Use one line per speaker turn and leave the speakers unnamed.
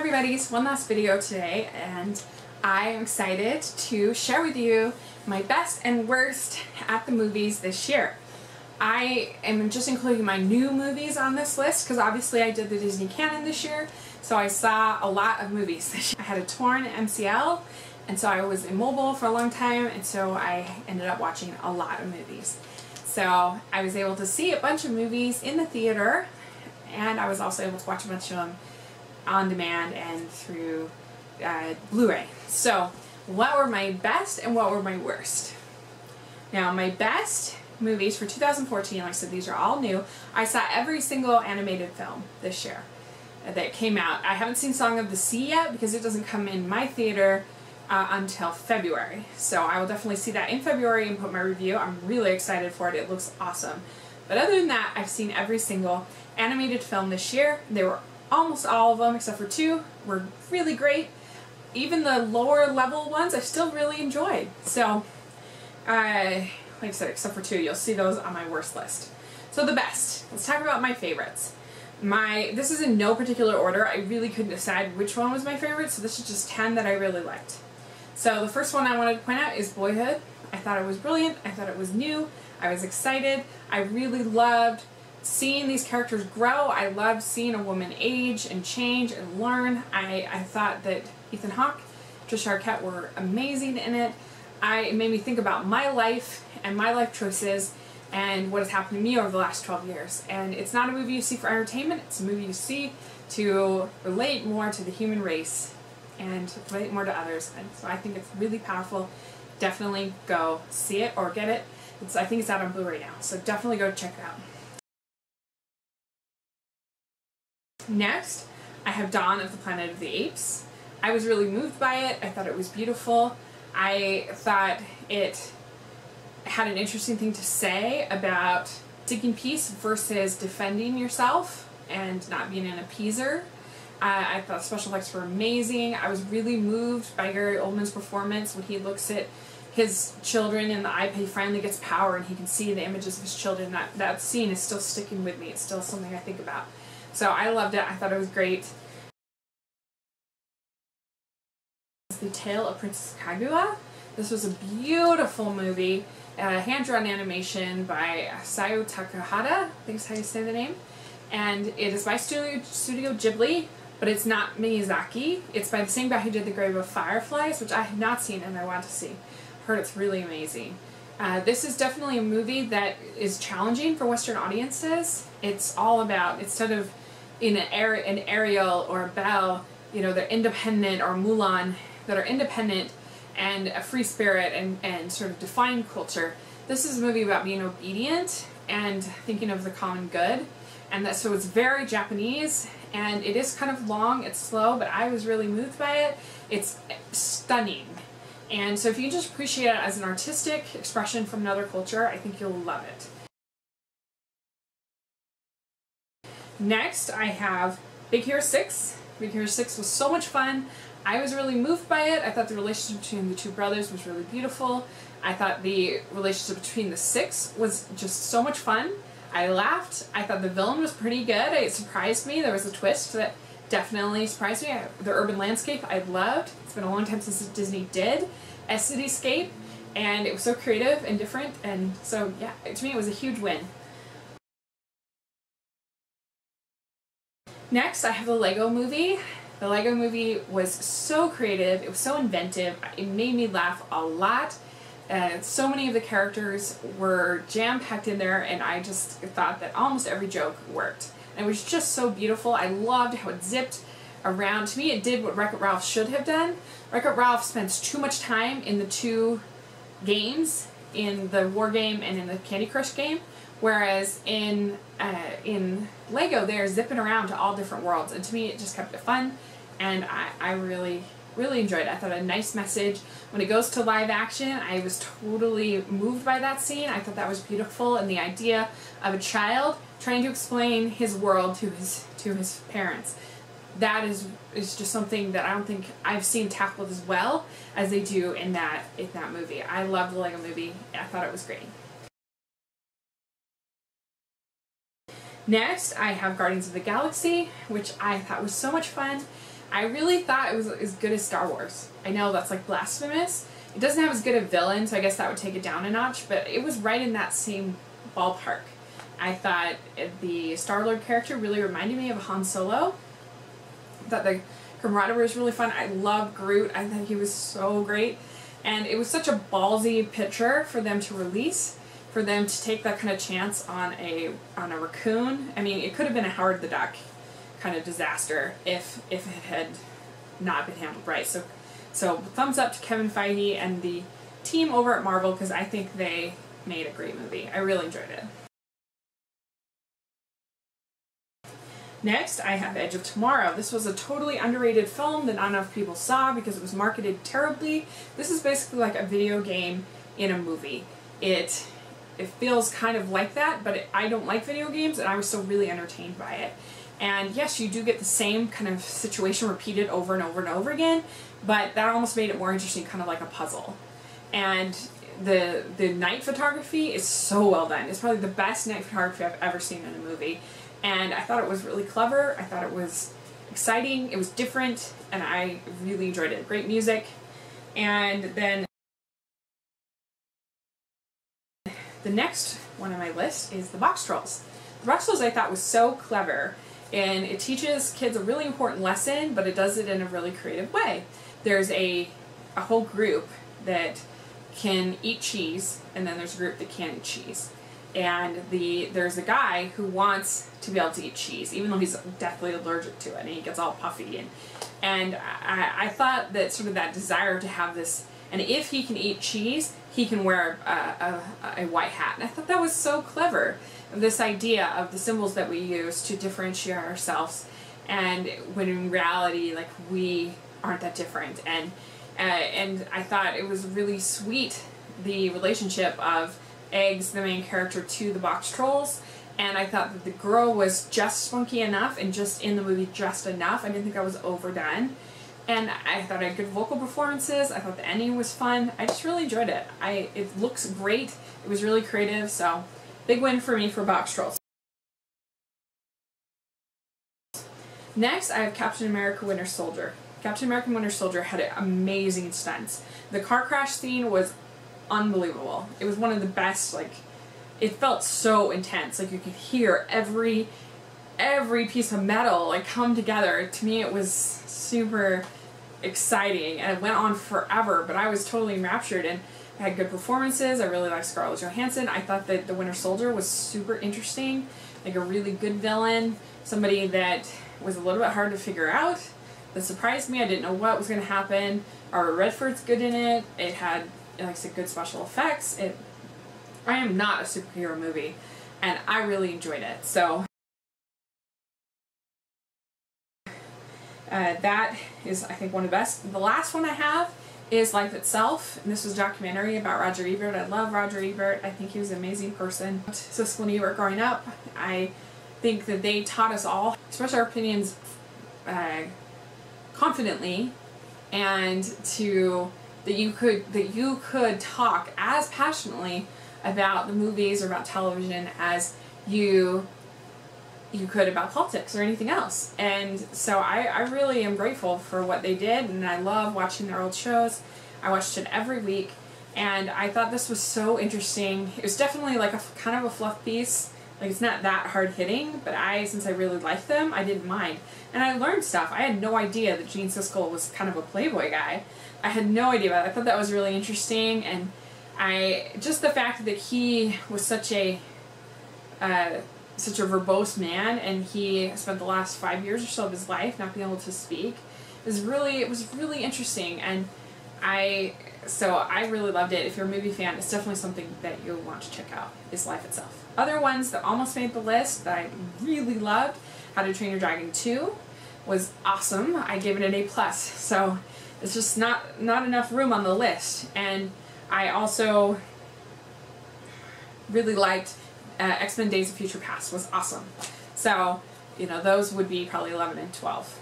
everybody, it's one last video today, and I am excited to share with you my best and worst at the movies this year. I am just including my new movies on this list because obviously I did the Disney canon this year, so I saw a lot of movies this year. I had a torn MCL, and so I was immobile for a long time, and so I ended up watching a lot of movies. So I was able to see a bunch of movies in the theater, and I was also able to watch a bunch of them on demand and through Blu-ray. So what were my best and what were my worst? Now my best movies for 2014, like I said, these are all new. I saw every single animated film this year that came out. I haven't seen Song of the Sea yet because it doesn't come in my theater until February. So I will definitely see that in February and put my review. I'm really excited for it. It looks awesome. But other than that, I've seen every single animated film this year. They were almost all of them, except for two, were really great. Even the lower level ones I still really enjoyed. So, like I said, except for two, you'll see those on my worst list. So the best. Let's talk about my favorites. This is in no particular order. I really couldn't decide which one was my favorite, so this is just 10 that I really liked. So the first one I wanted to point out is Boyhood. I thought it was brilliant. I thought it was new. I was excited. I really loved seeing these characters grow. I loved seeing a woman age and change and learn. I thought that Ethan Hawke, Trisha Arquette were amazing in it. It made me think about my life and my life choices and what has happened to me over the last 12 years. And it's not a movie you see for entertainment, it's a movie you see to relate more to the human race and relate more to others. And so I think it's really powerful. Definitely go see it or get it. I think it's out on Blu-ray now, so definitely go check it out. Next, I have Dawn of the Planet of the Apes. I was really moved by it. I thought it was beautiful. I thought it had an interesting thing to say about seeking peace versus defending yourself and not being an appeaser. I thought special effects were amazing. I was really moved by Gary Oldman's performance when he looks at his children in the iPad. He finally gets power and he can see the images of his children. That scene is still sticking with me. It's still something I think about. So I loved it. I thought it was great. The Tale of Princess Kaguya. This was a beautiful movie, hand-drawn animation by Sayo Takahata, I think is how you say the name. And it is by Studio Ghibli, but it's not Miyazaki. It's by the same guy who did The Grave of Fireflies, which I have not seen and I want to see. Heard it's really amazing. This is definitely a movie that is challenging for Western audiences. It's all about, instead of in an Ariel or a Belle, you know, they're independent, or Mulan, that are independent and a free spirit and sort of define culture. This is a movie about being obedient and thinking of the common good. And so it's very Japanese, and it is kind of long, it's slow, but I was really moved by it. It's stunning. And so if you just appreciate it as an artistic expression from another culture, I think you'll love it. Next, I have Big Hero 6. Big Hero 6 was so much fun. I was really moved by it. I thought the relationship between the two brothers was really beautiful. I thought the relationship between the six was just so much fun. I laughed. I thought the villain was pretty good. It surprised me. There was a twist that definitely surprised me. The urban landscape I loved. It's been a long time since Disney did a cityscape, and it was so creative and different, and so yeah, to me it was a huge win. Next, I have the Lego Movie. The Lego Movie was so creative, it was so inventive, it made me laugh a lot. So many of the characters were jam-packed in there, and I just thought that almost every joke worked. And it was just so beautiful. I loved how it zipped around. To me, it did what Wreck-It Ralph should have done. Wreck-It Ralph spends too much time in the two games, in the War game and in the Candy Crush game, whereas in Lego they're zipping around to all different worlds, and to me it just kept it fun, and I really enjoyed it. I thought a nice message. When it goes to live action, I was totally moved by that scene. I thought that was beautiful, and the idea of a child trying to explain his world to his parents. That is just something that I don't think I've seen tackled as well as they do in that movie. I love the Lego Movie. I thought it was great. Next, I have Guardians of the Galaxy, which I thought was so much fun. I really thought it was as good as Star Wars. I know that's like blasphemous. It doesn't have as good a villain, so I guess that would take it down a notch, but it was right in that same ballpark. I thought the Star-Lord character really reminded me of Han Solo. I thought the camaraderie was really fun. I loved Groot. I thought he was so great. And it was such a ballsy picture for them to release, for them to take that kind of chance on a raccoon. I mean, it could have been a Howard the Duck kind of disaster if it had not been handled right. So thumbs up to Kevin Feige and the team over at Marvel, because I think they made a great movie. I really enjoyed it. Next, I have Edge of Tomorrow. This was a totally underrated film that not enough people saw because it was marketed terribly. This is basically like a video game in a movie. It feels kind of like that, but I don't like video games, and I was still really entertained by it. And yes, you do get the same kind of situation repeated over and over and over again, but that almost made it more interesting, kind of like a puzzle. And the night photography is so well done. It's probably the best night photography I've ever seen in a movie. And I thought it was really clever. I thought it was exciting. It was different, and I really enjoyed it. Great music. And then the next one on my list is the Box Trolls. The Box Trolls I thought was so clever, and it teaches kids a really important lesson, but it does it in a really creative way. There's a whole group that can eat cheese, and then there's a group that can't eat cheese. And there's a guy who wants to be able to eat cheese, even though he's deathly allergic to it, and he gets all puffy. And I thought that sort of that desire to have this, and if he can eat cheese, he can wear a white hat. And I thought that was so clever, this idea of the symbols that we use to differentiate ourselves, and when in reality, like, we aren't that different. And I thought it was really sweet, the relationship of Eggs, the main character, to the Box Trolls, and I thought that the girl was just spunky enough and just in the movie just enough. I didn't think I was overdone, and I thought I had good vocal performances. I thought the ending was fun. I just really enjoyed it. It looks great. It was really creative, so big win for me for Box Trolls. Next, I have Captain America Winter Soldier. Captain America Winter Soldier had amazing stunts. The car crash scene was unbelievable. It was one of the best. Like, it felt so intense. Like, you could hear every piece of metal like come together. To me, it was super exciting, and it went on forever, but I was totally enraptured, and I had good performances. I really liked Scarlett Johansson. I thought that the Winter Soldier was super interesting, like a really good villain, somebody that was a little bit hard to figure out, that surprised me. I didn't know what was going to happen. Robert Redford's good in it. It had, like I said, good special effects. I am not a superhero movie, and I really enjoyed it. So that is, I think, one of the best. The last one I have is Life Itself, and this was a documentary about Roger Ebert. I love Roger Ebert. I think he was an amazing person. Siskel and Ebert growing up, I think that they taught us all, express our opinions confidently, and that you could talk as passionately about the movies or about television as you could about politics or anything else. And so I really am grateful for what they did, and I love watching their old shows. I watched it every week, and I thought this was so interesting. It was definitely like a kind of a fluff piece. Like, it's not that hard-hitting, but since I really liked them, I didn't mind. And I learned stuff. I had no idea that Gene Siskel was kind of a Playboy guy. I had no idea about it. I thought that was really interesting, and just the fact that he was such a verbose man, and he spent the last 5 years or so of his life not being able to speak, it was really interesting, and I really loved it. If you're a movie fan, it's definitely something that you'll want to check out, is Life Itself. Other ones that almost made the list that I really loved, How to Train Your Dragon 2 was awesome. I gave it an A+, so it's just not enough room on the list. And I also really liked X-Men Days of Future Past. Was awesome. So, those would be probably 11 and 12.